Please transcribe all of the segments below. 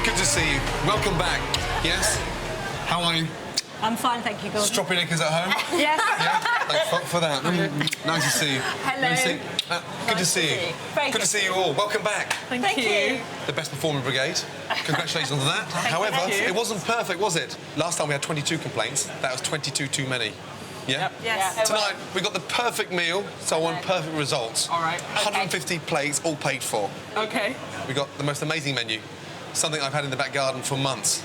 Good to see you. Welcome back. Yes? How are you? I'm fine, thank you, Gordon. Stroppy knickers at home? Yes. Yeah? Thanks for that. Nice to see you. Hello. Lucy, good to see you. Good to see you all. Welcome back. Thank you. The best performing brigade. Congratulations on that. However, it wasn't perfect, was it? Last time we had 22 complaints. That was 22 too many. Yeah? Yep. Yes. Tonight, we got the perfect meal, so I want perfect results. All right. 150 plates, all paid for. Okay. We got the most amazing menu. Something I've had in the back garden for months.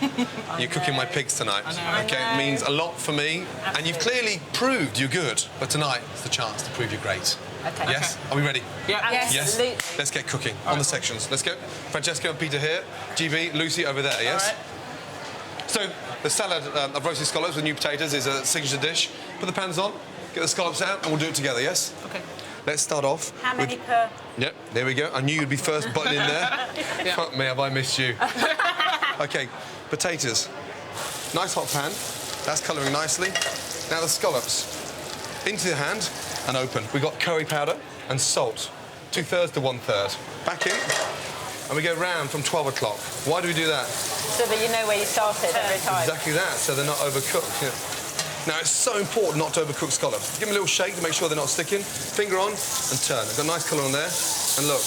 You're cooking my pigs tonight. Okay, it means a lot for me. Absolutely. And you've clearly proved you're good. But tonight is the chance to prove you're great. Okay. Yes? Are we ready? Yeah. Yes. Yes? Let's get cooking on the sections. Let's go. Francesca and Peter here. GB, Lucy over there, yes? All right. So, the salad of roasted scallops with new potatoes is a signature dish. Put the pans on, get the scallops out, and we'll do it together, yes? Okay. Let's start off. How many per? Yep, there we go. I knew you'd be first button in there. Yeah. Fuck me, have I missed you? OK, potatoes. Nice hot pan. That's colouring nicely. Now the scallops. Into the hand and open. We've got curry powder and salt. 2/3 to 1/3. Back in. And we go round from 12 o'clock. Why do we do that? So that you know where you started every time. Exactly that, so they're not overcooked. Yeah. Now, it's so important not to overcook scallops. Give them a little shake to make sure they're not sticking. Finger on and turn. They've got a nice colour on there. And look.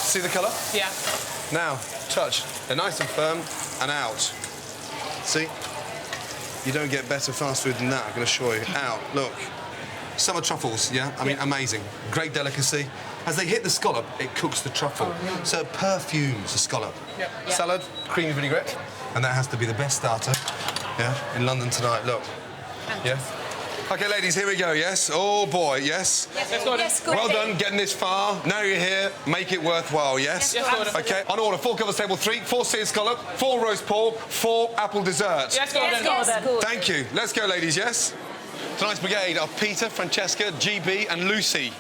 See the colour? Yeah. Now, touch. They're nice and firm and out. See? You don't get better fast food than that, I can assure you. Out, look. Summer truffles, yeah? I mean, amazing. Great delicacy. As they hit the scallop, it cooks the truffle. So it perfumes the scallop. Yep. Salad, creamy vinaigrette. And that has to be the best starter, yeah, in London tonight, look. Yeah? OK, ladies, here we go, yes? Oh, boy, yes? Let's go. Yes, Gordon. Well done getting this far. Now you're here, make it worthwhile, yes? Yes, Gordon. OK, on order, 4 covers table 3, 4 seared scallop, 4 roast pork, 4 apple dessert. Yes, Gordon. Yes, Gordon. Thank you. Let's go, ladies, yes? Tonight's brigade are Peter, Francesca, GB and Lucy.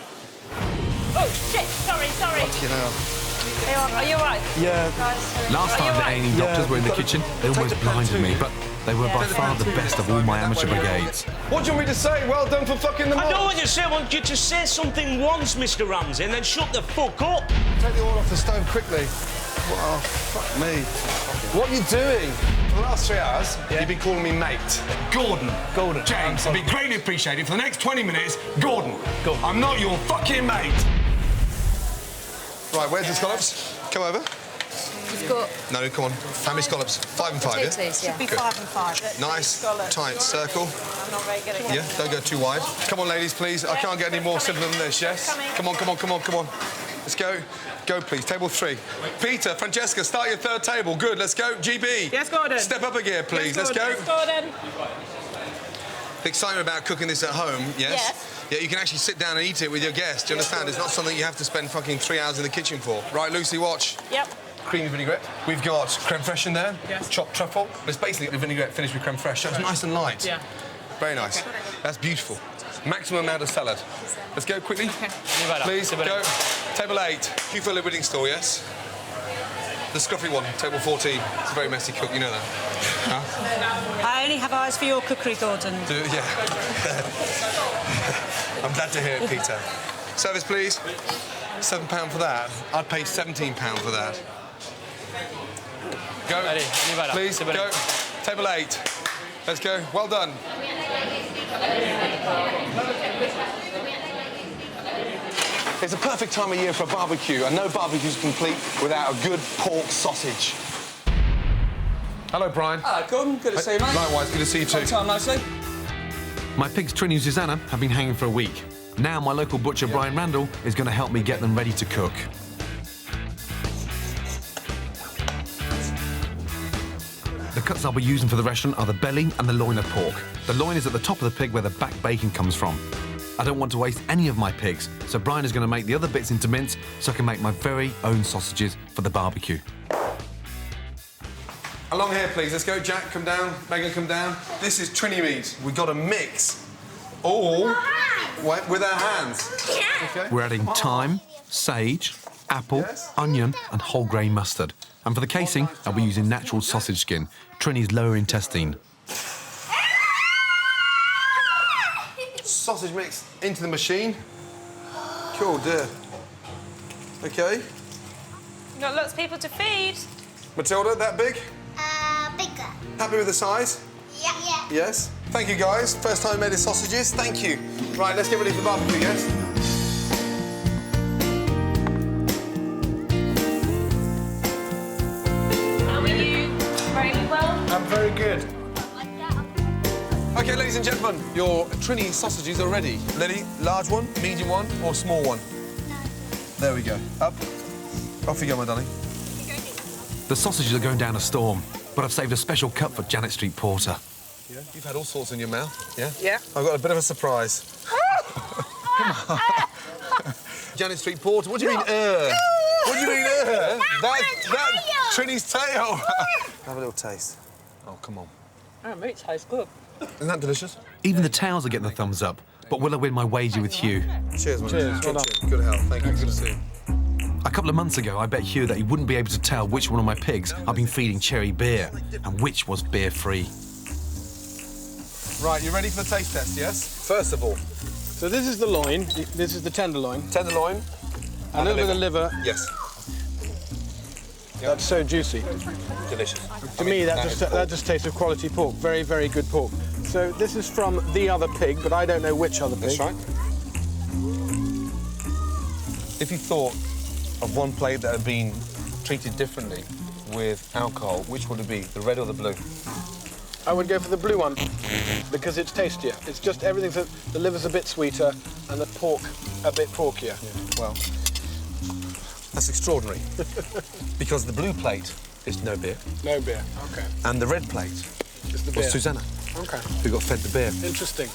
Oh, shit. Sorry. You know. Are you all right? Yeah. Last time the A&E doctors were in the kitchen, they almost blinded me, but they were by far the best of all my amateur brigades. What do you want me to say? Well done for fucking them I don't up. want you to say, I want you to say something once, Mr. Ramsay, and then shut the fuck up. Take the oil off the stove quickly. Oh, fuck me. What are you doing? For the last 3 hours, you've been calling me mate. Gordon. James, it'd be greatly appreciated for the next 20 minutes, Gordon. I'm not your fucking mate. Right, where's the scallops? Come over. You've got No, come on. How many scallops? 5 and 5, yeah? potatoes, yeah. Good. 5 and 5. Nice, tight circle. I'm not very good at Yeah, don't go too wide. Come on, ladies, please. I can't get any more simple than this, yes? Come on. Let's go. Go, please. Table 3. Peter, Francesca, start your 3rd table. Good, let's go. GB. Yes, Gordon. Step up a gear, please. Yes, Let's go. Gordon. The excitement about cooking this at home, yes? Yes. Yeah, you can actually sit down and eat it with your guests. Do you understand? It's not something you have to spend fucking 3 hours in the kitchen for. Right, Lucy, watch. Yep. Creamy vinaigrette. We've got creme fraiche in there. Yes. Chopped truffle. But it's basically the vinaigrette finished with creme fraiche, so it's nice and light. Yeah. Very nice. That's beautiful. Maximum amount of salad. Let's go quickly. Please, go. Table 8. You fill it with store, yes? The scruffy one, table 14. It's a very messy cook, you know that. Huh? I only have eyes for your cookery, Gordon. Yeah. I'm glad to hear it, Peter. Service, please. £7 for that. I'd pay £17 for that. Go. Please, go. Table 8. Let's go. Well done. It's a perfect time of year for a barbecue, and no barbecue's complete without a good pork sausage. Hello, Brian. Hello, Gordon. Good to see you, mate. Likewise, good to see you too. Long time no see. My pigs Trini and Susanna have been hanging for a week. Now my local butcher, Brian Randall, is going to help me get them ready to cook. The cuts I'll be using for the restaurant are the belly and the loin of pork. The loin is at the top of the pig where the back bacon comes from. I don't want to waste any of my pigs, so Brian is going to make the other bits into mince so I can make my very own sausages for the barbecue. Along here, please. Let's go. Jack, come down. Megan, come down. This is Trini meat. We've got to mix all with our hands. Okay. We're adding thyme, sage, apple, onion and whole grain mustard. And for the casing, I'll be using natural sausage skin, Trini's lower intestine. Sausage mix into the machine. Cool, dear. Okay. You've got lots of people to feed. Matilda, that big? Bigger. Happy with the size? Yeah. Yes. Thank you, guys. First time made the sausages. Thank you. Right, let's get ready for the barbecue, yes? How are you? Very well. I'm very good. OK, ladies and gentlemen, your Trini sausages are ready. Lily, large one, medium one, or small one? There we go. Up. Off you go, my darling. The sausages are going down a storm, but I've saved a special cup for Janet Street Porter. Yeah, you've had all sorts in your mouth, yeah? Yeah. I've got a bit of a surprise. Come on. Janet Street Porter, what do you mean, What do you mean, That Trini's tail. Have a little taste. Oh, come on. Oh, it tastes good. Isn't that delicious? Even the towels are getting the thumbs up, but will I win my wager with Hugh? Cheers, man. Cheers, well done. Good health. Thank you. Good to see you. A couple of months ago, I bet Hugh that he wouldn't be able to tell which one of my pigs I've been feeding cherry beer and which was beer-free. Right, you ready for the taste test, yes? First of all, So this is the loin. This is the tenderloin. tenderloin. A little bit of the liver. Yes. That's so juicy. Delicious. To me, that just tastes of quality pork. Very, very good pork. So this is from the other pig, but I don't know which other pig. That's right. If you thought of one plate that had been treated differently with alcohol, which would it be, the red or the blue? I would go for the blue one because it's tastier. It's just everything's the liver's a bit sweeter and the pork a bit porkier. Yeah. Well, that's extraordinary. Because the blue plate is no beer, No beer. Okay. and the red plate It's the was beer. Susanna, Okay. who got fed the beer. Interesting.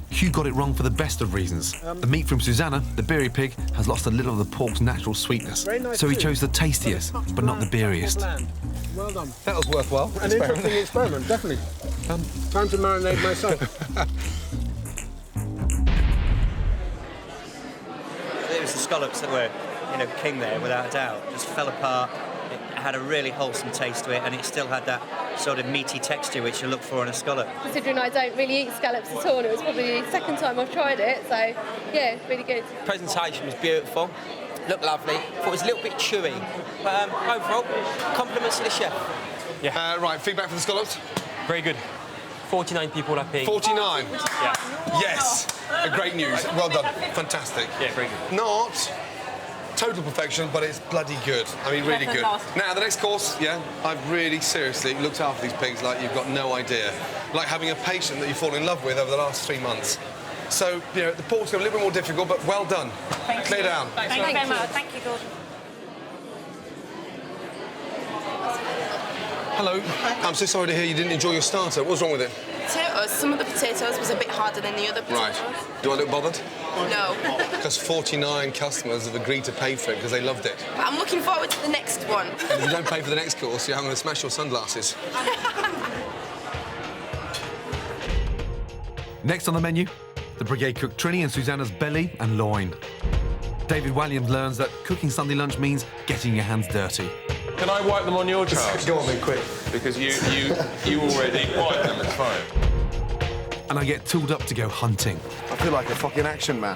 Hugh got it wrong for the best of reasons. The meat from Susanna, the beery pig, has lost a little of the pork's natural sweetness. Very nice So he too. chose the tastiest, but not the beeriest. Bland. Well done. That was worthwhile. An interesting experiment, definitely. Time to marinate myself. It was the scallops that were, king there, without a doubt. Just fell apart. It had a really wholesome taste to it, and it still had that sort of meaty texture which you look for in a scallop. Considering I don't really eat scallops at all, and it was probably the second time I've tried it, so yeah, really good. Presentation was beautiful, looked lovely. Thought it was a little bit chewy, but overall, compliments to the chef. Right, feedback for the scallops? Very good. 49 people are paying. 49. Yeah. Yes. Great news. Well done. Fantastic. Yeah, very good. Not total perfection, but it's bloody good. I mean, really good. Now, the next course, yeah, I've really seriously looked after these pigs like you've got no idea. Like having a patient that you fall in love with over the last 3 months. So, the pork's a little bit more difficult, but well done. Clear down. Thank you very much. Thank you, Gordon. Hello. I'm so sorry to hear you didn't enjoy your starter. What's wrong with it? Potatoes, some of the potatoes was a bit harder than the other potatoes. Right. Do I look bothered? No. Because 49 customers have agreed to pay for it because they loved it. But I'm looking forward to the next one. And if you don't pay for the next course, I'm going to smash your sunglasses. Next on the menu, the brigade cook Trini and Susanna's belly and loin. David Williams learns that cooking Sunday lunch means getting your hands dirty. Can I wipe them on your trousers? Go on then, quick. Because you already wiped them, it's fine. And I get tooled up to go hunting. I feel like a fucking action man.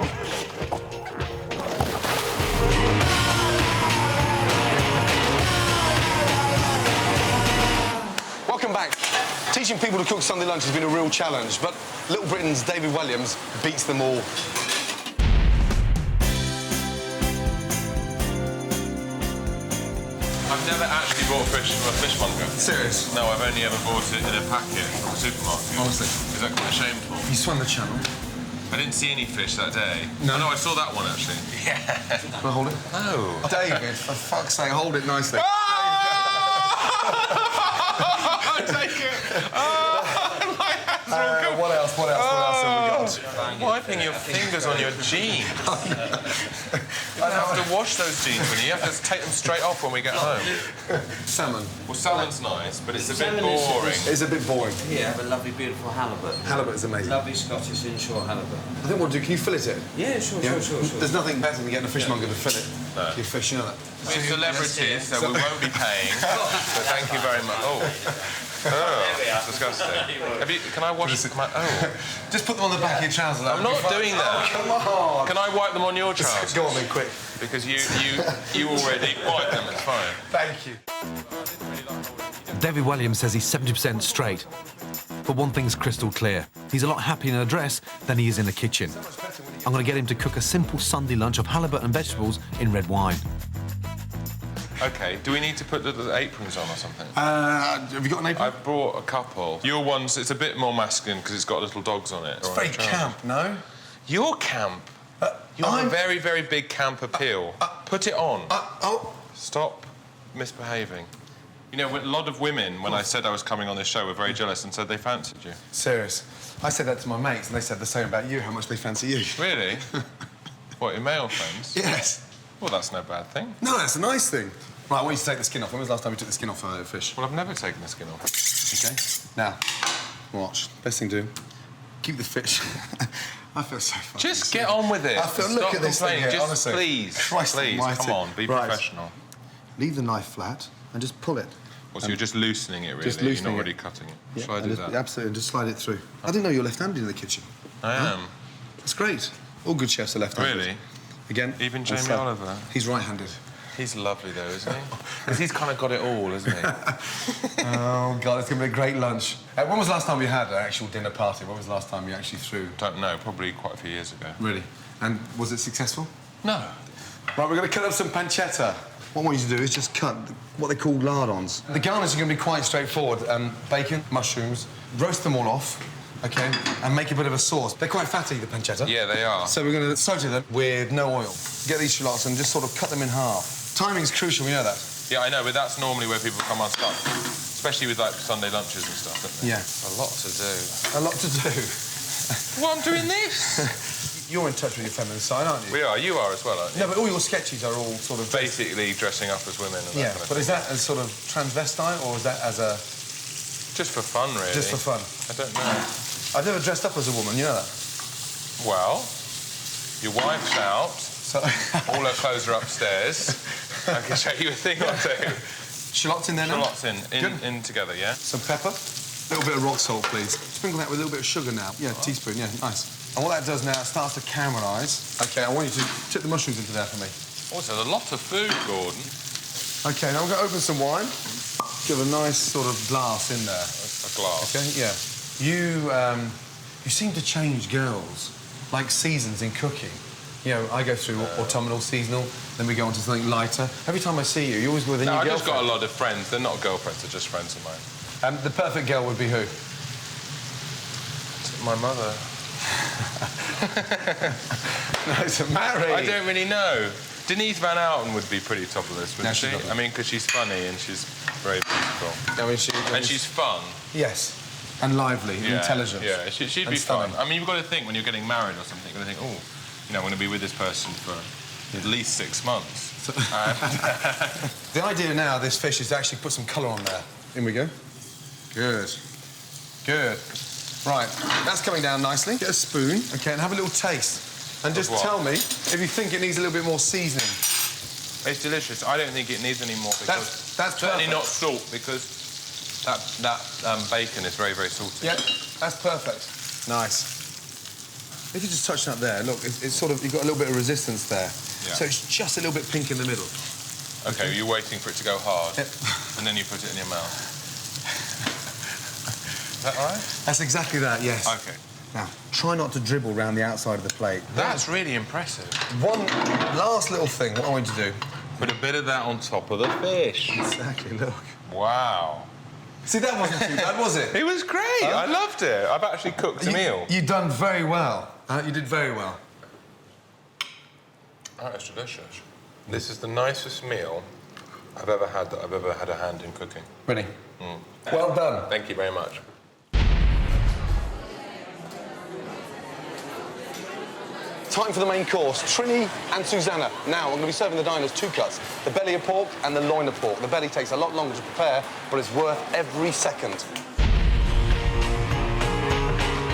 Welcome back. Teaching people to cook Sunday lunch has been a real challenge, but Little Britain's David Williams beats them all. I've never actually bought fish from a fishmonger. Serious? No, I've only ever bought it in a packet from a supermarket. Honestly? Is that quite shameful? You swam the channel. I didn't see any fish that day. No. Oh, no, I saw that one, actually. Yeah. Can I hold it? No. David, for fuck's sake, hold it nicely. I take it. My hands are all What else have we got? Wiping your fingers on your jeans. I have to wash those jeans when you have to take them straight off when we get home. Salmon. Well, salmon's nice, but it's a bit boring. It's a bit boring. Yeah, have a lovely, beautiful halibut. Halibut is amazing. Lovely Scottish inshore halibut. I think what we'll do, can you fillet it? Yeah, sure. There's nothing better than getting a fishmonger to fillet your fish, you know that? We're celebrities, so we won't be paying. So thank you very much. Oh. Oh, that's disgusting. Can I wash my... Oh. Just put them on the back of your trousers. I'm not doing that. Oh, come on. Can I wipe them on your trousers? Go on then, quick. Because you already wiped them, it's fine. Thank you. David Williams says he's 70% straight. But one thing's crystal clear. He's a lot happier in a dress than he is in the kitchen. I'm going to get him to cook a simple Sunday lunch of halibut and vegetables in red wine. OK, do we need to put the aprons on or something? Have you got an apron? I've brought a couple. Your one's, it's a bit more masculine because it's got little dogs on it. It's very camp, no? Your camp? You have a very, very big camp appeal. Put it on. Stop misbehaving. You know, a lot of women, when I said I was coming on this show, were very jealous and said they fancied you. Serious. I said that to my mates, and they said the same about you, how much they fancy you. Really? What, your male friends? Yes. Well, that's no bad thing. No, that's a nice thing. Right, I want you to take the skin off. When was the last time you took the skin off a fish? Well, I've never taken the skin off. OK. Now, watch. Best thing to do, keep the fish. I feel so fucking Just get on with it. I feel, look at this thing here, just honestly. Please, Christ please, almighty. come on, be professional. Leave the knife flat and just pull it. Well, so you're just loosening it, really? Just loosening You're not it. really cutting it. Yeah, Shall I do that? Absolutely, and just slide it through. I didn't know you're left-handed in the kitchen. I am. That's great. All good chefs are left-handed. Really? Again? Even Jamie Oliver? He's right-handed. He's lovely, though, isn't he? Because he's kind of got it all, isn't he? Oh, God, it's going to be a great lunch. When was the last time you had an actual dinner party? When was the last time you actually threw? Don't know, probably quite a few years ago. Really? And was it successful? No. Right, we're going to cut up some pancetta. What I want you to do is just cut what they call lardons. The garnish is going to be quite straightforward. Bacon, mushrooms, roast them all off, OK, and make a bit of a sauce. They're quite fatty, the pancetta. Yeah, they are. So we're going to saute them with no oil. Get these shallots and just sort of cut them in half. Timing's crucial, we know that. Yeah, I know, but that's normally where people come unstuck. Especially with, like, Sunday lunches and stuff, don't they? Yeah. A lot to do. A lot to do. Well, I'm doing this. You're in touch with your feminine side, aren't you? We are. You are as well, aren't you? No, but all your sketches are all sort of... Basically dressing up as women and that kind of but thing. is that as sort of transvestite, or is that as a... Just for fun, really. Just for fun? I don't know. I've never dressed up as a woman, you know that? Well, your wife's out. So... all her clothes are upstairs. I can show you a thing or two. Shallots in there now? Shallots in together, yeah? Some pepper. A little bit of rock salt, please. Sprinkle that with a little bit of sugar now. Yeah, teaspoon, yeah, nice. And what that does now, it starts to caramelise. OK, I want you to tip the mushrooms into there for me. Also, a lot of food, Gordon. OK, now I'm going to open some wine. Give a nice sort of glass in there. A glass. OK, yeah. You seem to change girls, like seasons in cooking. You know, I go through autumnal, seasonal, then we go on to something lighter. Every time I see you, you always with a new girlfriend. I've just got a lot of friends. They're not girlfriends, they're just friends of mine. The perfect girl would be who? My mother. No, to marry. I don't really know. Denise Van Outen would be pretty top of the list, wouldn't she? Lovely. I mean, because she's funny and she's very beautiful. I mean, and she's fun. Yes. And lively, and intelligent. Yeah, she'd be fun. I mean, you've got to think, when you're getting married or something, you've got to think, oh, you know, I'm going to be with this person for at least 6 months. The idea now of this fish is to actually put some colour on there. In we go. Good. Good. Right, that's coming down nicely. Get a spoon, OK, and have a little taste. And just tell me if you think it needs a little bit more seasoning. It's delicious. I don't think it needs any more because... That's certainly not salt, because that bacon is very, very salty. Yeah, that's perfect. Nice. If you just touch that there, look, it's sort of... You've got a little bit of resistance there. Yeah. So it's just a little bit pink in the middle. OK, you're waiting for it to go hard, and then you put it in your mouth. Is that all right? That's exactly that, yes. OK. Now, try not to dribble around the outside of the plate. That's really impressive. One last little thing, what I want you to do... Put a bit of that on top of the fish. Exactly, look. Wow. See, that wasn't too bad, was it? It was great. I loved it. I've actually cooked a meal. You've done very well. You did very well. That is delicious. This is the nicest meal I've ever had that I've ever had a hand in cooking. Really? Well done. Thank you very much. Time for the main course, Trini and Susanna. Now, I'm going to be serving the diners 2 cuts, the belly of pork and the loin of pork. The belly takes a lot longer to prepare, but it's worth every second.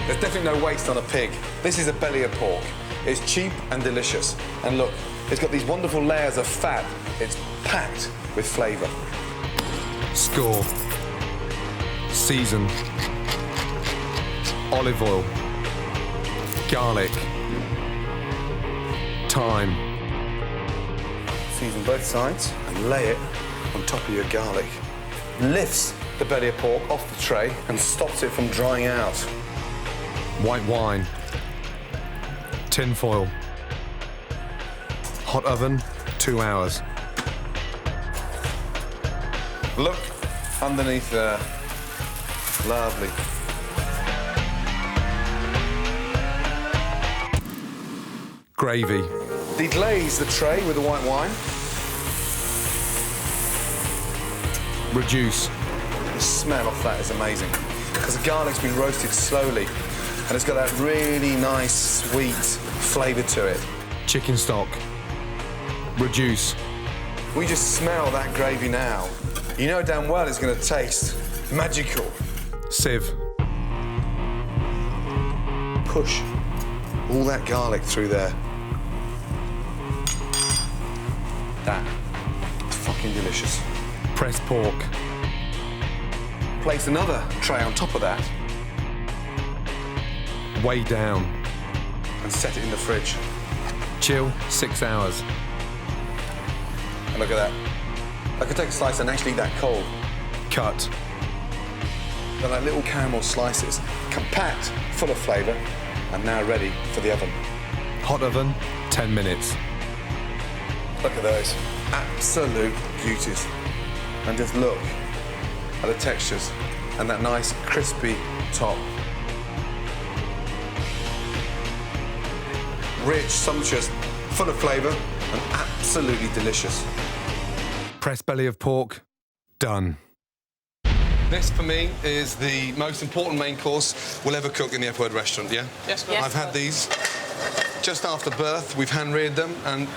There's definitely no waste on a pig. This is a belly of pork. It's cheap and delicious. And look, it's got these wonderful layers of fat. It's packed with flavour. Score. Season. Olive oil. Garlic. Thyme. Season both sides and lay it on top of your garlic. Lifts the belly of pork off the tray and stops it from drying out. White wine. Tin foil. Hot oven, 2 hours. Look underneath there. Lovely. Gravy. Deglaze the tray with the white wine. Reduce. The smell off that is amazing because the garlic's been roasted slowly and it's got that really nice, sweet flavour to it. Chicken stock. Reduce. We just smell that gravy now. You know damn well it's going to taste magical. Sieve. Push all that garlic through there. That is fucking delicious. Pressed pork. Place another tray on top of that Way down. and set it in the fridge. Chill 6 hours. And look at that. I could take a slice and actually eat that cold. Cut. They're like little caramel slices, compact, full of flavour, and now ready for the oven. Hot oven, 10 minutes. Look at those. Absolute beauties. And just look at the textures and that nice crispy top. Rich, sumptuous, full of flavour, and absolutely delicious. Pressed belly of pork, done. This, for me, is the most important main course we'll ever cook in the F Word restaurant, yeah? Yes, I've had these just after birth. We've hand-reared them, and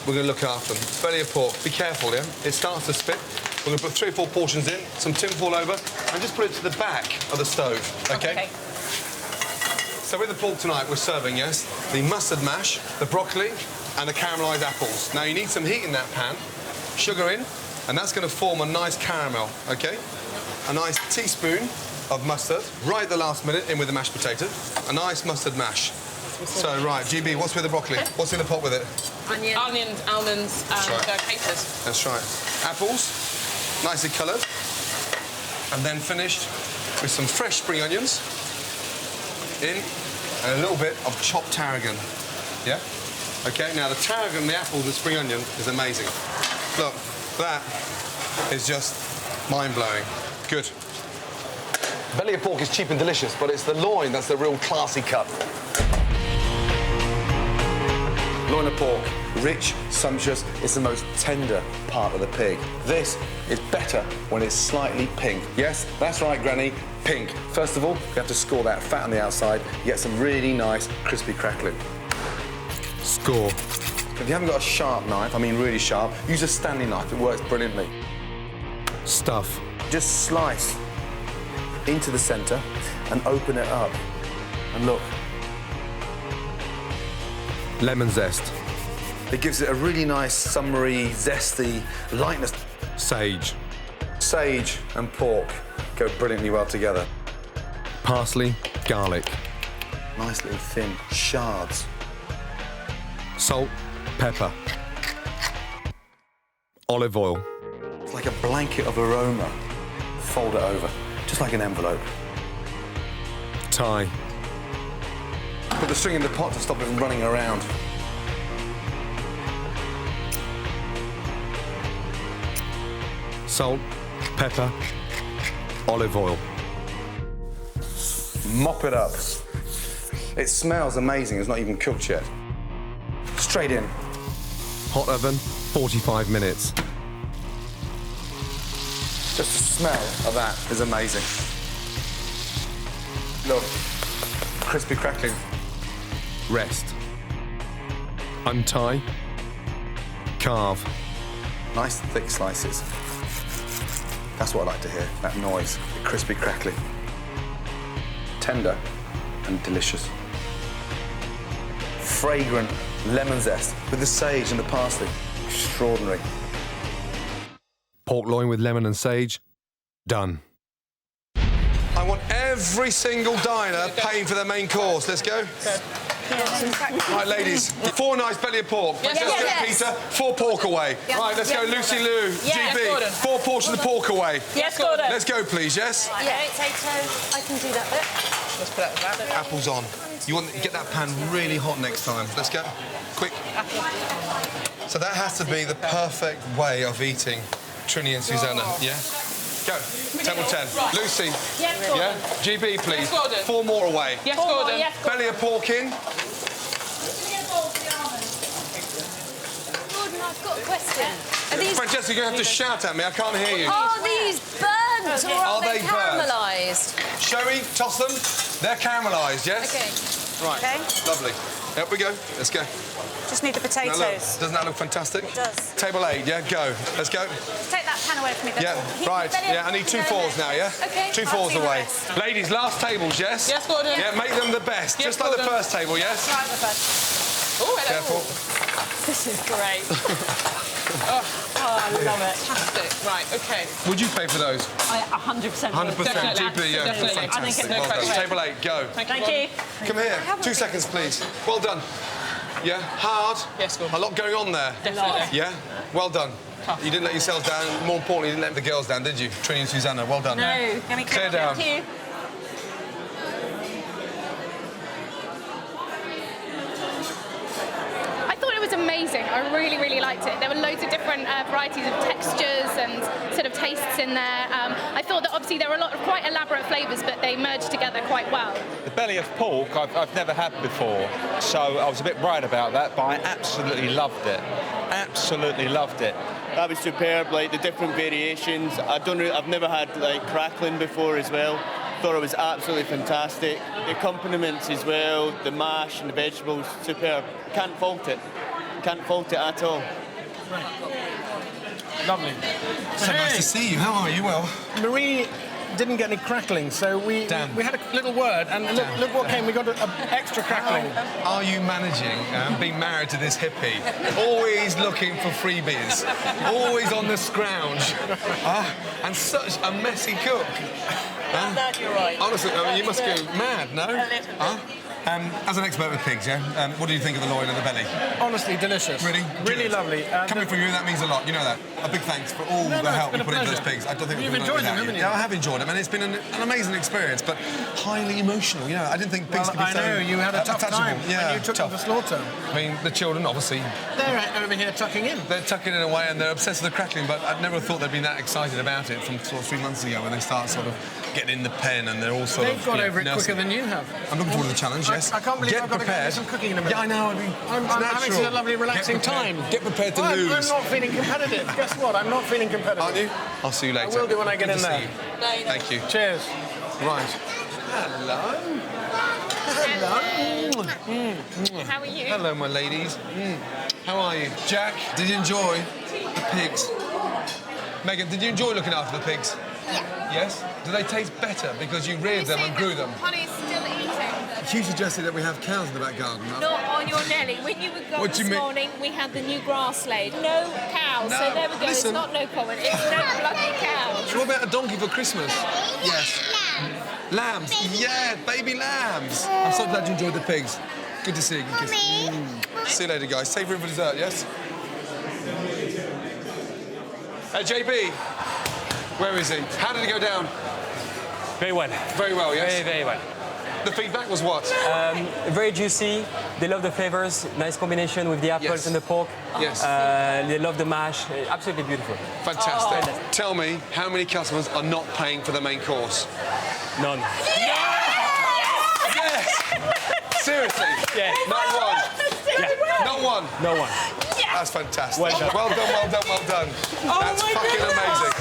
we're going to look after them. Belly of pork. Be careful, yeah? It starts to spit. We're going to put 3 or 4 portions in, some tin foil over, and just put it to the back of the stove, OK? So with the pork tonight, we're serving, yes, the mustard mash, the broccoli, and the caramelised apples. Now, you need some heat in that pan, sugar in, and that's going to form a nice caramel, OK? A nice teaspoon of mustard, right at the last minute, in with the mashed potato. A nice mustard mash. So, right, GB, what's with the broccoli? What's in the pot with it? Onions, almonds, and capers. That's right. Apples, nicely coloured. And then finished with some fresh spring onions in, and a little bit of chopped tarragon. Yeah? OK, now the tarragon, the apples, the spring onion is amazing. Look, that is just mind-blowing. Good. Belly of pork is cheap and delicious, but it's the loin that's the real classy cut. Loin of pork, rich, sumptuous, it's the most tender part of the pig. This is better when it's slightly pink. Yes, that's right, Granny, pink. First of all, you have to score that fat on the outside, you get some really nice crispy crackling. Score. If you haven't got a sharp knife, I mean really sharp, use a Stanley knife, it works brilliantly. Stuff. Just slice into the centre and open it up. And look. Lemon zest. It gives it a really nice, summery, zesty lightness. Sage. Sage and pork go brilliantly well together. Parsley, garlic. Nice little thin shards. Salt, pepper. Olive oil. It's like a blanket of aroma. Fold it over, just like an envelope. Thai. Put the string in the pot to stop it from running around. Salt, pepper, olive oil. Mop it up. It smells amazing, it's not even cooked yet. Straight in. Hot oven, 45 minutes. Just the smell of that is amazing. Look, crispy crackling. Rest. Untie. Carve. Nice thick slices. That's what I like to hear, that noise, the crispy crackling. Tender and delicious. Fragrant lemon zest with the sage and the parsley. Extraordinary. Pork loin with lemon and sage, done. want every single diner paying for their main course. Let's go. Right, ladies. 4 nice belly of pork. Yes, Let's go, yes. Peter. 4 pork away. Yes. Right, let's go, Lucy Lou. Yes, GB. Gordon. 4 portions of pork away. Yes, Gordon. Let's go, please, yes? Yeah, potato. I can do that bit. Let's put that back. Apples on. You want to get that pan really hot next time. Let's go. Quick. So that has to be the perfect way of eating Trini and Susanna, yeah? Go. Table 10. Lucy. Yes, Gordon. Yeah? GB, please. Yes, Gordon. 4 more away. Yes, Gordon. Yes, Gordon. Belly of pork in. Gordon, I've got a question. Are these... Francesca, you're going to have to shout at me. I can't hear you. Are these burnt or are they they burnt? caramelised? Sherry, toss them. They're caramelised, yes? Okay. Right. Okay. Lovely. Up we go. Let's go. Just need the Now potatoes. look, doesn't that look fantastic? It does. Table 8, yeah, go. Let's go. Take that pan away from me. Yeah, right. Yeah, I need 2 fours now, yeah? Okay. 2 I'll fours do the away. rest. Ladies, last tables, yes? Yes, Gordon. Yeah, make them the best. Yes, Just like the Gordon. first table, yes? Right, the first. Oh, hello. Careful. This is great. Oh, I love it. Fantastic. Right, okay. Would you pay for those? I 100%. 100%. Definitely. GP, yeah. Definitely. I think Fantastic. it's Well no done. question. Table 8, go. Thank you. Come here. 2 seconds, please. Well done. Yeah, hard. Yes, Gordon. A lot going on there. Definitely. Yeah, well done. You didn't let yourselves down. More importantly, you didn't let the girls down, did you? Trini and Susanna, well done. No. Let me Clear down. Thank you. I thought it was amazing. I really, really liked it. There were loads of different varieties of textures and sort of tastes in there. I thought that obviously there were a lot of quite elaborate flavours, but they merged together quite well. The belly of pork I've never had before, so I was a bit worried about that, but I absolutely loved it. Absolutely loved it. That was superb, like the different variations. I've never had like crackling before as well. Thought it was absolutely fantastic. The accompaniments as well, the mash and the vegetables, superb. Can't fault it. Can't fault it at all. Lovely. So nice to see you. How are you? Well, Marie didn't get any crackling, so we had a little word, and look what came. We got an extra crackling. are you managing being married to this hippie? Always looking for freebies. Always on the scrounge. And such a messy cook. That you're right. Honestly, I mean, you must go mad, no? As an expert with pigs, yeah? What do you think of the loin and the belly? Honestly, delicious. Really? Really Good. lovely. Coming from you, that means a lot. You know that. A big thanks for all the help you it's put been a into those pleasure. pigs. I don't think we You've could have done it enjoyed them, without haven't you? Yeah, I have enjoyed them, and it's been an amazing experience, but highly emotional. You know, I didn't think pigs could be I so know, you had a tough attachable. time Yeah, when you took them to slaughter. I mean, the children, obviously, They're over here tucking in. they're tucking it away and they're obsessed with the crackling, but I'd never thought they'd been that excited about it from sort of 3 months ago when they start sort of getting in the pen and they're all sort They've of... got you know, over it nursing. quicker than you have. I'm looking forward to the challenge, yes. I can't believe Get I've got to go prepared. do some cooking in a minute. Yeah, I know. I mean, I'm it's having natural. such a lovely, relaxing Get prepared. time. Get prepared to I'm lose. not feeling competitive. Guess what? I'm not feeling competitive. Aren't you? I'll see you later. I will do when I get Good in to there. see you. Thank you. Cheers. Right. Hello. Hello. How are you? Hello, my ladies. How are you? Jack, did you enjoy the pigs? Megan, did you enjoy looking after the pigs? Yeah. Yes? Do they taste better because you reared them and grew them? Honey's still eating. You suggested that we have cows in the back garden. Not on your Nelly. When you were gone What do you this mean? morning, we had the new grass laid. No cows. No, So there we go. listen. It's not no comment. It's no bloody cows. So what about a donkey for Christmas? Yes. Lambs. Yeah, baby lambs. I'm so glad you enjoyed the pigs. Good to see you. Good kiss. See you later, guys. Save room for dessert, yes? JB, where is he? How did he go down? Very well. Very well, yes? Very, very well. The feedback was what? Very juicy. They love the flavors. Nice combination with the apples Yes. and the pork. Yes. They love the mash. Absolutely beautiful. Fantastic. Oh. Tell me, how many customers are not paying for the main course? None. Yes! Seriously? Yeah. Not one? Yeah. Not one? No one. That's fantastic. Well done. Well done, well done, well done. That's fucking amazing.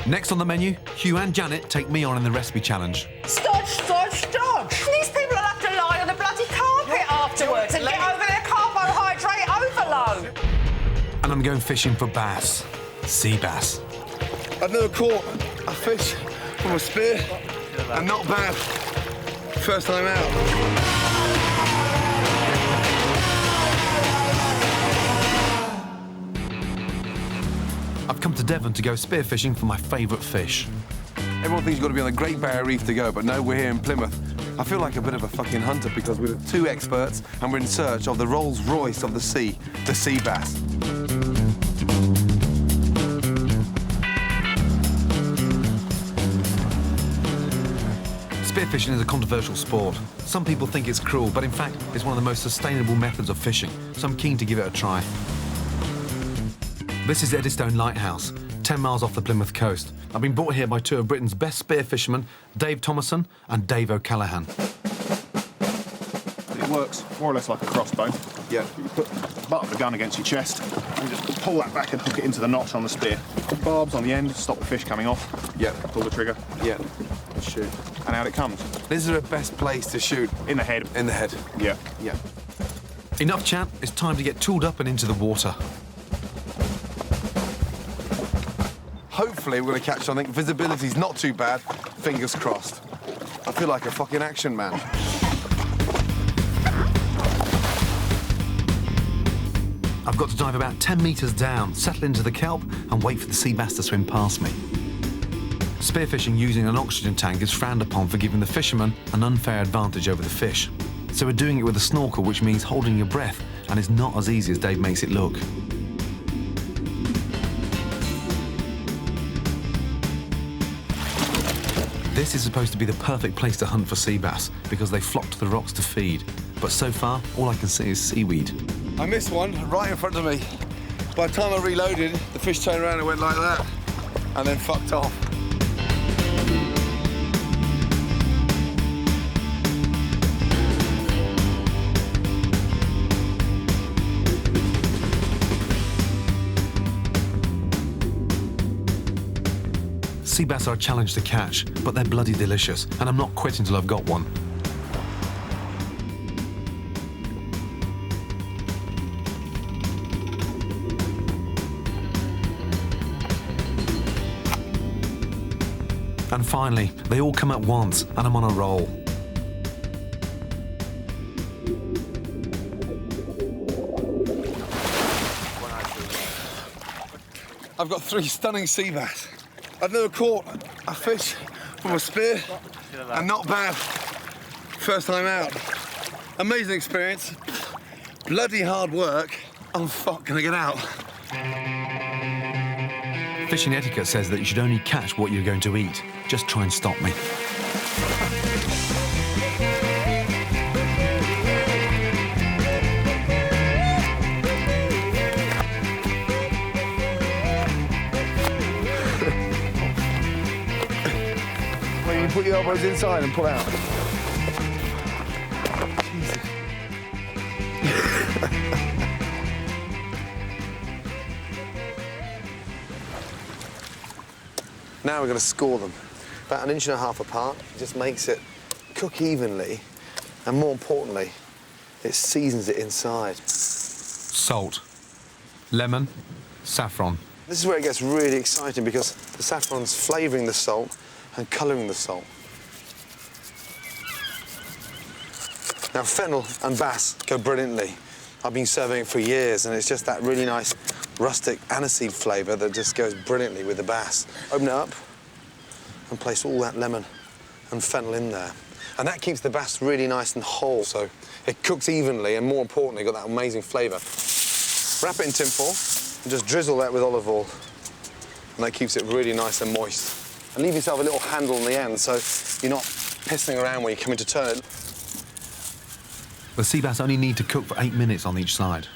Next on the menu, Hugh and Janet take me on in the recipe challenge. Stodge. These people will have to lie on the bloody carpet afterwards and get over their carbohydrate overload. And I'm going fishing for bass. Sea bass. I've never caught a fish from a spear, and not bad. First time out. I've come to Devon to go spearfishing for my favourite fish. Everyone thinks you've got to be on the Great Barrier Reef to go, but no, we're here in Plymouth. I feel like a bit of a fucking hunter because we're two experts and we're in search of the Rolls Royce of the sea bass. Spearfishing is a controversial sport. Some people think it's cruel, but in fact, it's one of the most sustainable methods of fishing, so I'm keen to give it a try. This is Eddystone Lighthouse, 10 miles off the Plymouth coast. I've been brought here by two of Britain's best spear fishermen, Dave Thomason and Dave O'Callaghan. It works more or less like a crossbow. Yeah. You put the butt of the gun against your chest and just pull that back and hook it into the notch on the spear. Barbs on the end, stop the fish coming off. Yeah. Pull the trigger. Yeah. And shoot. And out it comes. This is the best place to shoot. In the head. In the head. Yeah. Yeah. Enough chat, it's time to get tooled up and into the water. Hopefully we're going to catch something. Visibility's not too bad. Fingers crossed. I feel like a fucking action man. I've got to dive about 10 metres down, settle into the kelp and wait for the sea bass to swim past me. Spearfishing using an oxygen tank is frowned upon for giving the fisherman an unfair advantage over the fish. So we're doing it with a snorkel, which means holding your breath, and it's not as easy as Dave makes it look. This is supposed to be the perfect place to hunt for sea bass because they flock to the rocks to feed. But so far, all I can see is seaweed. I missed one right in front of me. By the time I reloaded, the fish turned around and went like that, and then fucked off. Sea bass are a challenge to catch, but they're bloody delicious, and I'm not quitting till I've got one. And finally, they all come at once, and I'm on a roll. I've got 3 stunning sea bass. I've never caught a fish from a spear, and not bad. First time out. Amazing experience. Bloody hard work. I'm gonna get out. Fishing etiquette says that you should only catch what you're going to eat. Just try and stop me. Well, you put your elbows inside and pull out. Now we're going to score them. About 1.5 inches apart. It just makes it cook evenly, and more importantly, it seasons it inside. Salt, lemon, saffron. This is where it gets really exciting because the saffron's flavouring the salt and colouring the salt. Now, fennel and bass go brilliantly. I've been serving it for years, and it's just that really nice rustic aniseed flavour that just goes brilliantly with the bass. Open it up and place all that lemon and fennel in there. And that keeps the bass really nice and whole, so it cooks evenly, and more importantly, got that amazing flavour. Wrap it in tin foil and just drizzle that with olive oil, and that keeps it really nice and moist. And leave yourself a little handle on the end so you're not pissing around when you're coming to turn it. The sea bass only need to cook for 8 minutes on each side.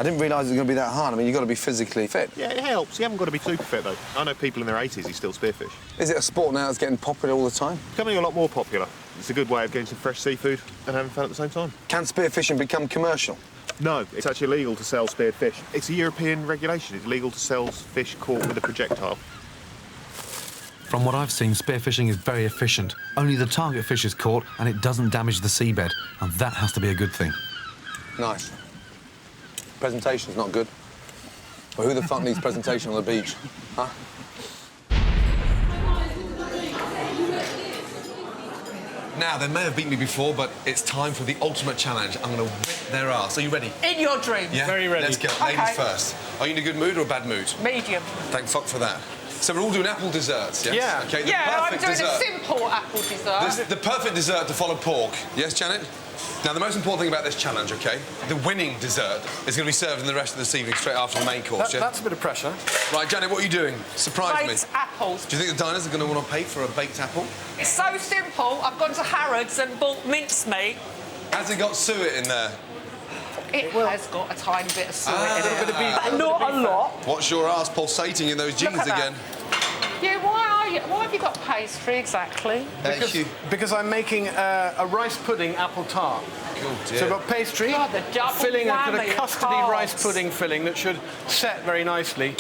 I didn't realise it was going to be that hard. I mean, you've got to be physically fit. Yeah, it helps. You haven't got to be super fit, though. I know people in their 80s who still spearfish. Is it a sport now that's getting popular all the time? Becoming a lot more popular. It's a good way of getting some fresh seafood and having fun at the same time. Can spearfishing become commercial? No, it's actually illegal to sell speared fish. It's a European regulation. It's legal to sell fish caught with a projectile. From what I've seen, spearfishing is very efficient. Only the target fish is caught and it doesn't damage the seabed, and that has to be a good thing. Nice. Presentation's not good. Well, who the fuck needs presentation on the beach? Huh? Now, they may have beaten me before, but it's time for the ultimate challenge. I'm going to whip their ass. Are you ready? In your dream. Yeah? Very ready. Let's go. Okay. Ladies first. Are you in a good mood or a bad mood? Medium. Thank fuck for that. So we're all doing apple desserts, yes? Yeah. Okay, the Yeah, I'm perfect doing dessert. a simple apple dessert. The perfect dessert to follow pork. Yes, Janet? Now, the most important thing about this challenge, OK, the winning dessert is going to be served in the rest of this evening straight after the main course, yeah? That's a bit of pressure. Right, Janet, what are you doing? Surprise me. Baked apples. Do you think the diners are going to want to pay for a baked apple? It's so simple. I've gone to Harrods and bought mincemeat. Has it got suet in there? It has got a tiny bit of suet in a it, bit of beef, but not a lot. What's your ass pulsating in those jeans Look at again? Yeah, why have you got pastry exactly? Because I'm making a rice pudding apple tart. Oh, dear. So I've got pastry, God, the double filling, a kind of whammy of custardy rice carbs. pudding filling that should set very nicely.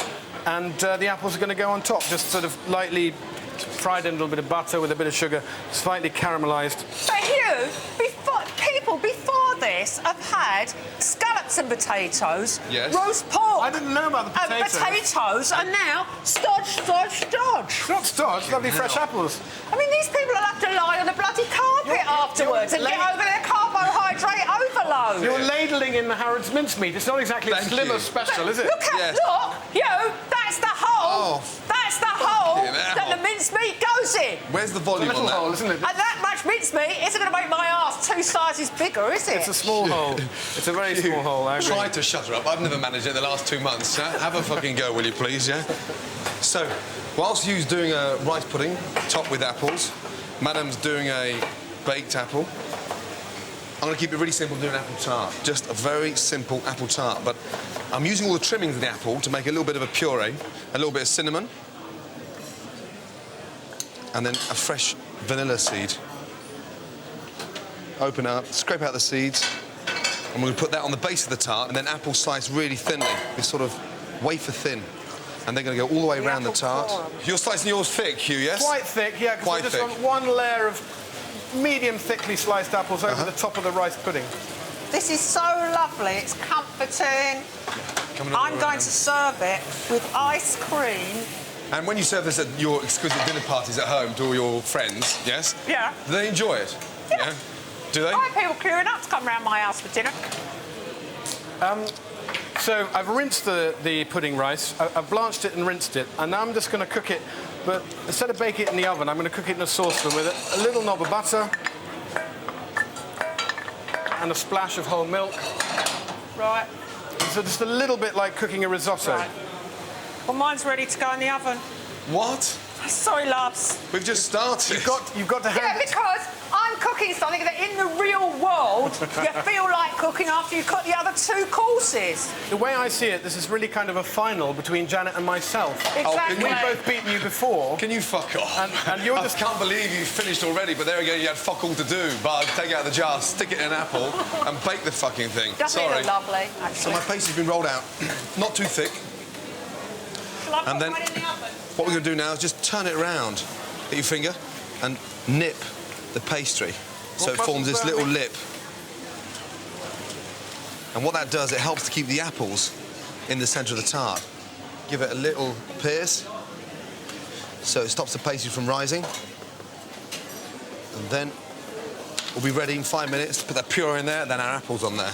And the apples are going to go on top, just sort of lightly fried in a little bit of butter with a bit of sugar, slightly caramelised. But Hugh, before this have had scallops and potatoes, Yes. roast pork. I didn't know about the potatoes. And potatoes, and now stodge. It's not stodge, lovely fresh apples. I mean, these people will have to lie on the bloody carpet afterwards and get over their carbohydrate overload. You're ladling in the Harrods mincemeat. It's not exactly a slimmer special, is it? Look, Hugh, that's the hole. That's the hole that the mincemeat goes in. Where's the volume on that? Hole, isn't it? And that much mincemeat isn't going to make my arse 2 sizes bigger, is it? It's a small hole. It's a very small hole, I agree. Try to shut her up. I've never managed it in the last 2 months. Have a fucking go, will you, please, yeah? So, whilst Hugh's doing a rice pudding, topped with apples, Madam's doing a baked apple, I'm going to keep it really simple doing an apple tart. Just a very simple apple tart. But I'm using all the trimmings of the apple to make a little bit of a puree, a little bit of cinnamon, and then a fresh vanilla seed. Open up, scrape out the seeds, and we're going to put that on the base of the tart, and then apple sliced really thinly, this sort of wafer thin. And they're going to go all the way around the tart. You're slicing yours thick, Hugh, yes? Quite thick, yeah, because I just want one layer of medium thickly sliced apples over the top of the rice pudding. This is so lovely. It's comforting. I'm going to serve it with ice cream. And when you serve this at your exquisite dinner parties at home to all your friends, yes? Yeah. Do they enjoy it? Yeah. Do they? I have people queuing up to come round my house for dinner. So I've rinsed the pudding rice, I've blanched it and rinsed it, and now I'm just going to cook it, but instead of baking it in the oven, I'm going to cook it in a saucepan with a little knob of butter and a splash of whole milk. Right. So just a little bit like cooking a risotto. Right. Well, mine's ready to go in the oven. What? Sorry, loves. We've just started. You've got to Yeah, because I'm cooking something that in the real world you feel like cooking after you cook the other 2 courses. The way I see it, this is really kind of a final between Janet and myself. Exactly. We've both beaten you before. Can you fuck off? And you're just... I can't believe you finished already, but there again, you had fuck all to do. But take it out of the jar, stick it in an apple, and bake the fucking thing. Doesn't it look lovely, actually? So my pastry's been rolled out. Not too thick. And then what we're going to do now is just turn it around at your finger and nip the pastry so it forms this little lip. And what that does, it helps to keep the apples in the centre of the tart. Give it a little pierce so it stops the pastry from rising. And then we'll be ready in 5 minutes to put that puree in there, then our apples on there.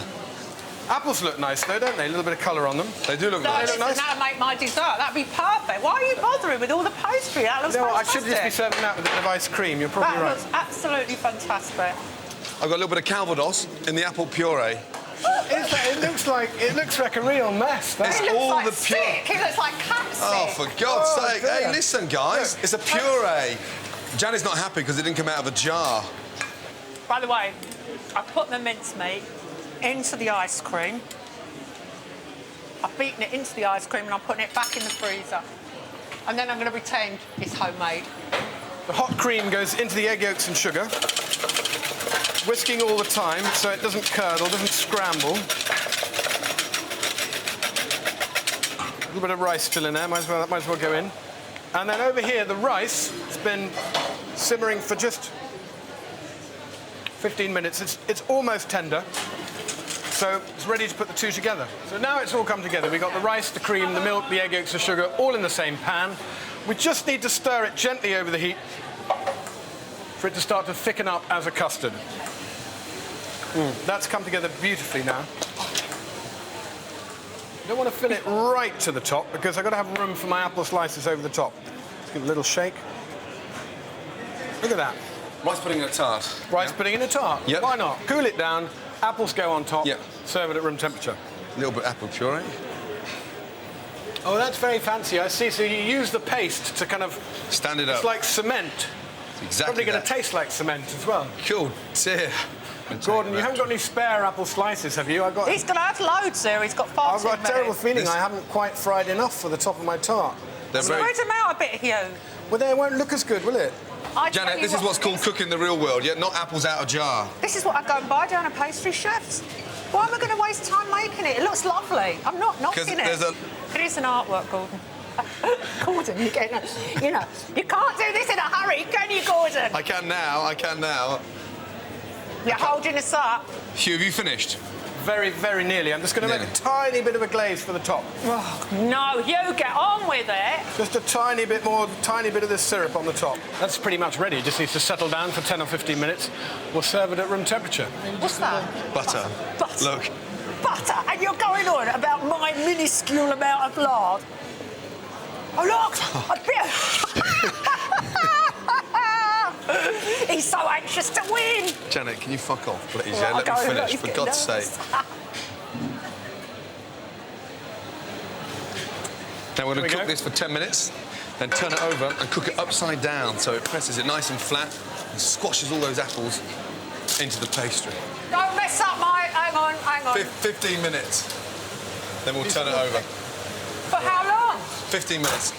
Apples look nice, though, don't they? A little bit of colour on them. They do look nice. They look nice. That'll make my dessert. That'd be perfect. Why are you bothering with all the pastry? That looks No, I fantastic. should just be serving that with a bit of ice cream. You're probably That right. looks absolutely fantastic. I've got a little bit of Calvados in the apple puree. It looks like a real mess. It's It looks all like the pure. sick. It looks like cat sick. Oh, for God's sake. dear. Hey, listen, guys. Look. It's a puree. Janet's not happy because it didn't come out of a jar. By the way, I put the mincemeat into the ice cream. I've beaten it into the ice cream and I'm putting it back in the freezer. And then I'm going to pretend it's homemade. The hot cream goes into the egg yolks and sugar, whisking all the time so it doesn't curdle, doesn't scramble. A little bit of rice still in there, that might as well go in. And then over here, the rice has been simmering for just 15 minutes. It's almost tender. So it's ready to put the 2 together. So now it's all come together. We've got the rice, the cream, the milk, the egg yolks, the sugar, all in the same pan. We just need to stir it gently over the heat for it to start to thicken up as a custard. That's come together beautifully now. You don't want to fill it right to the top because I've got to have room for my apple slices over the top. Let's give it a little shake. Look at that. Rice pudding in a tart. Rice pudding in a tart. Yep. Why not? Cool it down, apples go on top, Yep. serve it at room temperature. A little bit apple puree. Oh, that's very fancy. I see. So you use the paste to kind of... Stand it up. It's like cement. It's exactly Probably going that. to taste like cement as well. Cool. Dear. Gordon, you haven't got any spare apple slices, have you? He's going to have loads there. He's got far I've too got a many. terrible feeling I haven't quite fried enough for the top of my tart. Spread them out a bit, Hugh. Well, they won't look as good, will it? Janet, this is what's called cooking the real world, yeah? Not apples out of jar. This is what I go and buy down at pastry chefs. Why am I going to waste time making it? It looks lovely. I'm not knocking it. It is an artwork, Gordon. Gordon, you can't do this in a hurry, can you, Gordon? I can now. You're holding us up. Hugh, have you finished? Very, very nearly. I'm just going to make a tiny bit of a glaze for the top. Oh, no, you get on with it. Just a tiny bit of this syrup on the top. That's pretty much ready. It just needs to settle down for 10 or 15 minutes. We'll serve it at room temperature. What's that? Butter. Butter. Look. Butter, and you're going on about my minuscule amount of lard. Oh, look! A bit. He's so anxious to win. Janet, can you fuck off, please? Well, Yeah, let me I'll go, finish, he's for getting God's nervous. sake. Now we're going to cook this for 10 minutes, then turn it over and cook it upside down so it presses it nice and flat and squashes all those apples into the pastry. Don't mess up my... Hang on. 15 minutes. Then we'll turn it over. For how long? 15 minutes.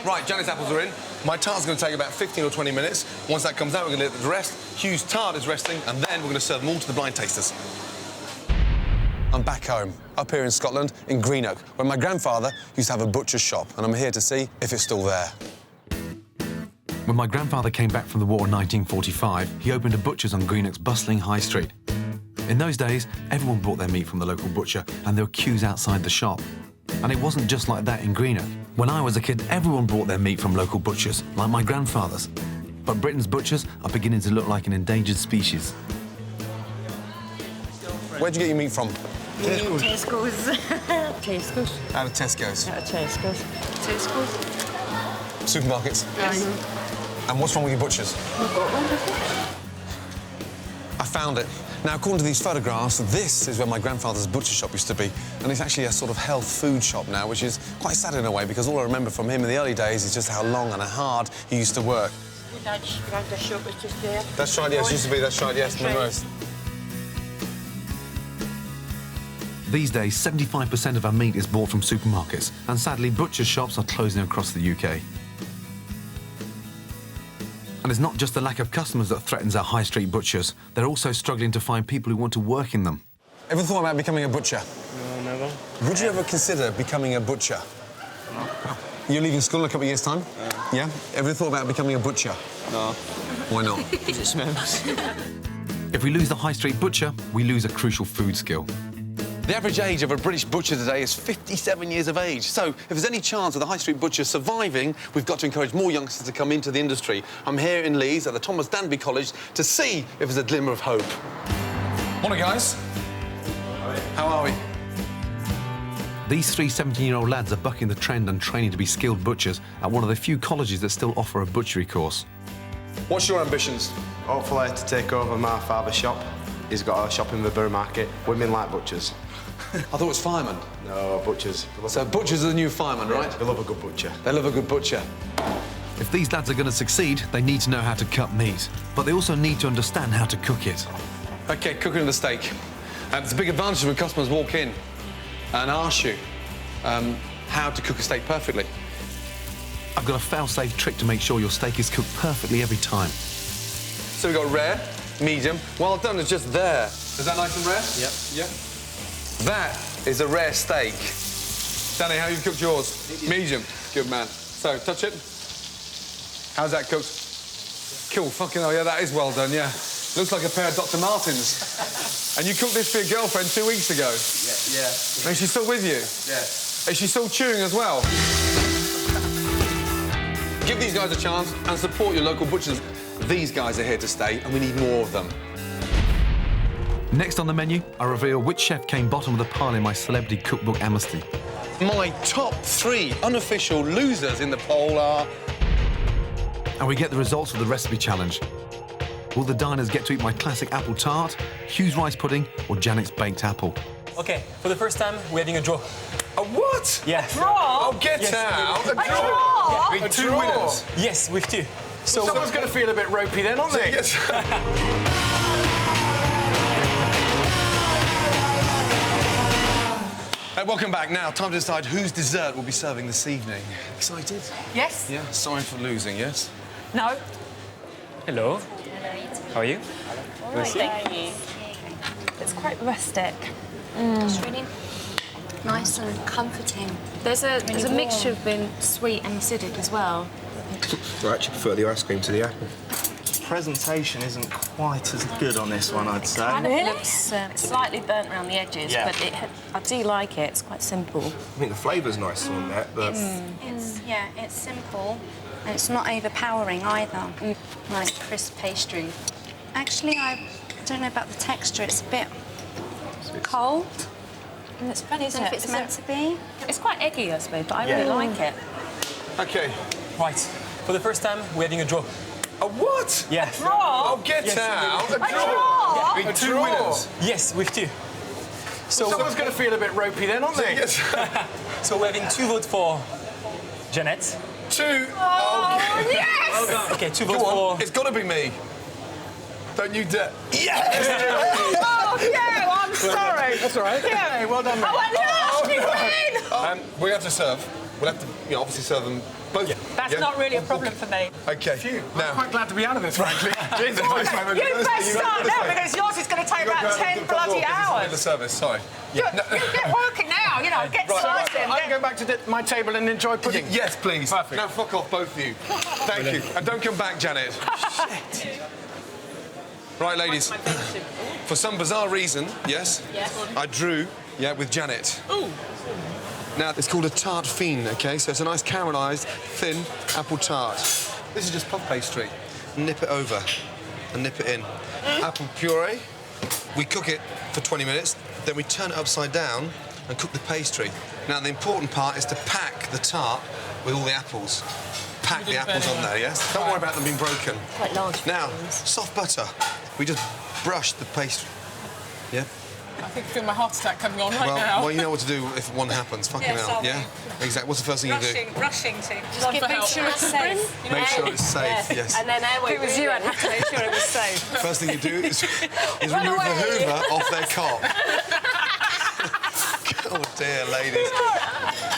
Right, Janet's apples are in. My tart's going to take about 15 or 20 minutes. Once that comes out, we're going to let it rest. Hugh's tart is resting, and then we're going to serve them all to the blind tasters. I'm back home, up here in Scotland, in Greenock, where my grandfather used to have a butcher's shop, and I'm here to see if it's still there. When my grandfather came back from the war in 1945, he opened a butcher's on Greenock's bustling High Street. In those days, everyone bought their meat from the local butcher, and there were queues outside the shop. And it wasn't just like that in Greenock. When I was a kid, everyone bought their meat from local butchers, like my grandfather's. But Britain's butchers are beginning to look like an endangered species. Where'd you get your meat from? Tesco's. Tesco's. Out of Tesco's. Out of Tesco's. Tesco's. Supermarkets. Yes. And what's wrong with your butchers? We've got one. I found it. Now, according to these photographs, this is where my grandfather's butcher shop used to be, and it's actually a sort of health food shop now, which is quite sad in a way, because all I remember from him in the early days is just how long and how hard he used to work. Dad's shop was just there. That's right, yes, used to be, that's right, yes, the most. These days, 75% of our meat is bought from supermarkets, and sadly, butcher shops are closing across the UK. And it's not just the lack of customers that threatens our high street butchers. They're also struggling to find people who want to work in them. Ever thought about becoming a butcher? No, never. Would you ever consider becoming a butcher? No. You're leaving school in a couple of years' time? Yeah? Ever thought about becoming a butcher? No. Why not? Because it smells. If we lose the high street butcher, we lose a crucial food skill. The average age of a British butcher today is 57 years of age. So if there's any chance of the high street butcher surviving, we've got to encourage more youngsters to come into the industry. I'm here in Leeds at the Thomas Danby College to see if there's a glimmer of hope. Morning, guys. How are we? These three 17-year-old lads are bucking the trend and training to be skilled butchers at one of the few colleges that still offer a butchery course. What's your ambitions? Hopefully to take over my father's shop. He's got a shop in the Borough Market. Women like butchers. I thought it was firemen. No, butchers. So butchers are the new firemen, right? They love a good butcher. They love a good butcher. If these lads are going to succeed, they need to know how to cut meat. But they also need to understand how to cook it. OK, cooking the steak. It's a big advantage when customers walk in and ask you how to cook a steak perfectly. I've got a fail-safe trick to make sure your steak is cooked perfectly every time. So we've got rare, medium. Well done is just there. Is that nice and rare? Yep. Yep. That is a rare steak. Danny, how have you cooked yours? Medium. Good man. So, touch it. How's that cooked? Cool. Fucking hell, yeah, that is well done, yeah. Looks like a pair of Dr. Martens. And you cooked this for your girlfriend 2 weeks ago? Yeah. And she's still with you? Yeah. Is she still chewing as well? Give these guys a chance and support your local butchers. These guys are here to stay, and we need more of them. Next on the menu, I reveal which chef came bottom of the pile in my celebrity cookbook amnesty. My top 3 unofficial losers in the poll are... And we get the results of the recipe challenge. Will the diners get to eat my classic apple tart, Hugh's rice pudding, or Janet's baked apple? Okay, for the first time, we're having a draw. A what? Yes. Draw? Oh, get Yes, out! we- A draw! With A 2 draw? winners. Yes, with 2. So Someone's going to feel a bit ropey then, aren't they? Yes. Welcome back. Now, time to decide whose dessert we'll be serving this evening. Excited? Yes? Yeah, sorry for losing, yes? No? hello. How are you? Thank you. It's quite rustic. It's really nice and comforting. There's a mixture of being sweet and acidic as well. I actually prefer the ice cream to the apple. Presentation isn't quite as good on this one, I'd say. Kind of looks slightly burnt around the edges, Yeah. but I do like it. It's quite simple. I think the flavour's nice on that, but... It's simple and it's not overpowering either. Nice crisp pastry. Actually, I don't know about the texture. It's a bit cold. And it's funny, I don't know if it's meant to be. It's quite eggy, I suppose, but I really like it. OK. Right. For the first time, we're having a draw. A what? Yes. Draw? Oh, get Yes, out! A draw? With 2 winners. Yes, with 2. So Someone's going to feel a bit ropey then, aren't they? Yes. So we're having 2 votes for Janet. 2. Oh, yes! Okay, 2 Go votes on. for... It's got to be me. Don't you dare. Yes! Oh, yeah, I'm sorry. That's all right. Yeah. Well done, mate. Oh, I lost, you win! We have to serve. We'll have to, obviously serve them both. Yeah. That's not really a problem for me. OK. I'm quite glad to be out of this, frankly. Jesus. You best start now because yours is going to take about 10 bloody In the hours. service, sorry. You get working now, get slicing. I can go back to my table and enjoy pudding. Yes, please. Perfect. Now, fuck off, both of you. Thank you. And don't come back, Janet. Shit. Right, ladies. For some bizarre reason, yes, I drew, with Janet. Ooh. Now, it's called a tart fiend, OK? So it's a nice caramelised, thin apple tart. This is just puff pastry. Nip it over and nip it in. Apple puree. We cook it for 20 minutes, then we turn it upside down and cook the pastry. Now, the important part is to pack the tart with all the apples. Pack the apples on there, yes? Don't worry about them being broken. Quite large. Now, soft butter. We just brush the pastry. Yeah? I think I feel my heart attack coming on right now. Well, you know what to do if one happens. Fucking Yes, hell, I'll yeah? Exactly. What's the first thing you do? Rushing to. Just make sure it's safe. Make sure it's safe, yes. And then If it was you, I'd have to make sure it was safe. First thing you do is remove the hoover off their cock. Oh dear, ladies.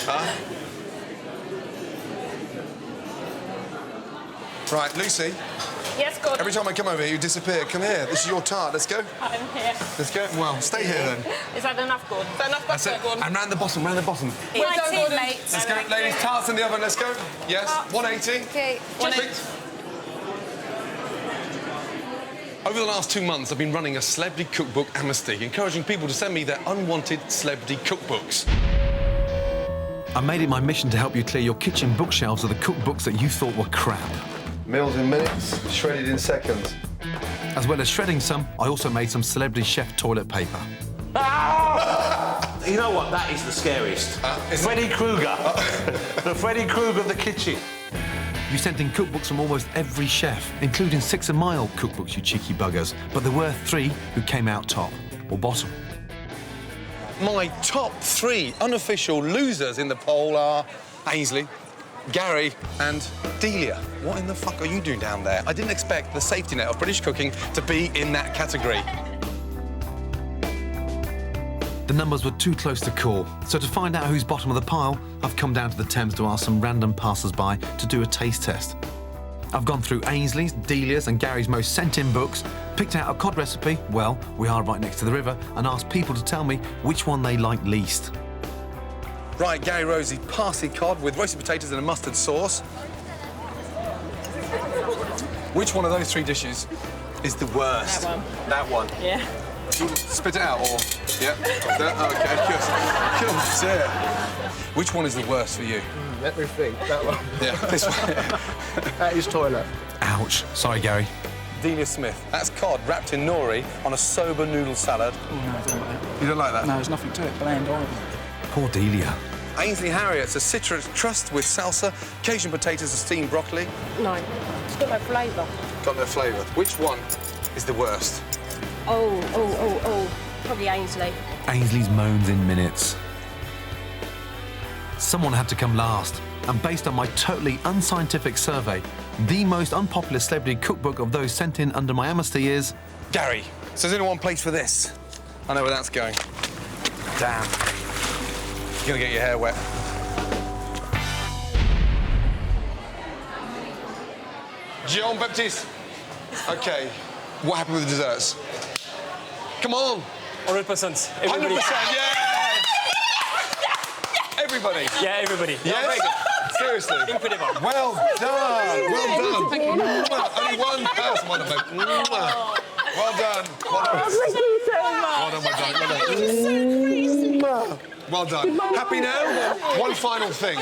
Huh? Right, Lucy. Yes, Gordon. Every time I come over here, you disappear. Come here. This is your tart. Let's go. I'm here. Let's go. Well, stay here then. Is that enough, Gordon? Is that enough That's it. And round the bottom, round the bottom. Right, teammates. Let's go, ladies. Tarts in the oven. Let's go. Yes. 180. Okay. Over the last 2 months, I've been running a celebrity cookbook amnesty, encouraging people to send me their unwanted celebrity cookbooks. I made it my mission to help you clear your kitchen bookshelves of the cookbooks that you thought were crap. Meals in minutes, shredded in seconds. As well as shredding some, I also made some celebrity chef toilet paper. You know what? That is the scariest. Freddy Krueger. The Freddy Krueger of the kitchen. You sent in cookbooks from almost every chef, including 6 of my old cookbooks, you cheeky buggers. But there were 3 who came out top, or bottom. My top 3 unofficial losers in the poll are Ainsley, Gary and Delia. What in the fuck are you doing down there? I didn't expect the safety net of British cooking to be in that category. The numbers were too close to call, so to find out who's bottom of the pile, I've come down to the Thames to ask some random passers-by to do a taste test. I've gone through Ainsley's, Delia's and Gary's most sent-in books, picked out a cod recipe, well, we are right next to the river, and asked people to tell me which one they like least. Right, Gary Rosie, parsley cod with roasted potatoes and a mustard sauce. Which one of those 3 dishes is the worst? That one. That one. Yeah. Spit it out, or... Yeah? Okay, good. Good, dear. Which one is the worst for you? Let me think. That one. Yeah, this one. That is toilet. Ouch. Sorry, Gary. Delia Smith. That's cod wrapped in nori on a soba noodle salad. Oh, no, I don't like that. You don't like that? No, there's nothing to it. Bland, horrible. Poor Delia. Ainsley Harriet's a citrus crust with salsa, Cajun potatoes and steamed broccoli. No, it's got no flavour. Got no flavour. Which one is the worst? Oh. Probably Ainsley. Ainsley's moans in minutes. Someone had to come last, and based on my totally unscientific survey, the most unpopular celebrity cookbook of those sent in under my amnesty is... Gary. So there's only one place for this. I know where that's going. Damn. You're gonna get your hair wet. Jean Baptiste. OK. What happened with the desserts? Come on. 100%. 100%, yeah! Everybody? Yeah, everybody. Yes? Seriously? Incredible. Well done. Well done. Thank you. Only one person. Well done, babe. Well done. Well done. Thank you so much. Well done, my darling. Well done. Well done. Happy now? One final thing.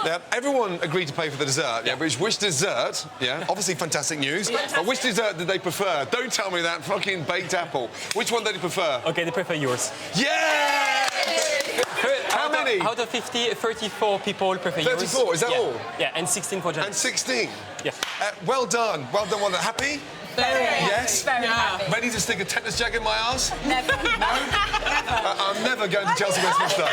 Yeah, everyone agreed to pay for the dessert, yeah, but which dessert, yeah, obviously fantastic news, but which dessert did they prefer? Don't tell me that fucking baked apple. Which one did they prefer? Okay, they prefer yours. Yeah! How many? Out of 50, 34 people prefer yours. 34, is that all? Yeah, and 16 for Jen. And 16? Yeah. Well done. Well done, well done. Happy? Very. Yes? Very happy. Ready to stick a tetanus jag in my arse? Never. No? I'm never going to Chelsea Westminster.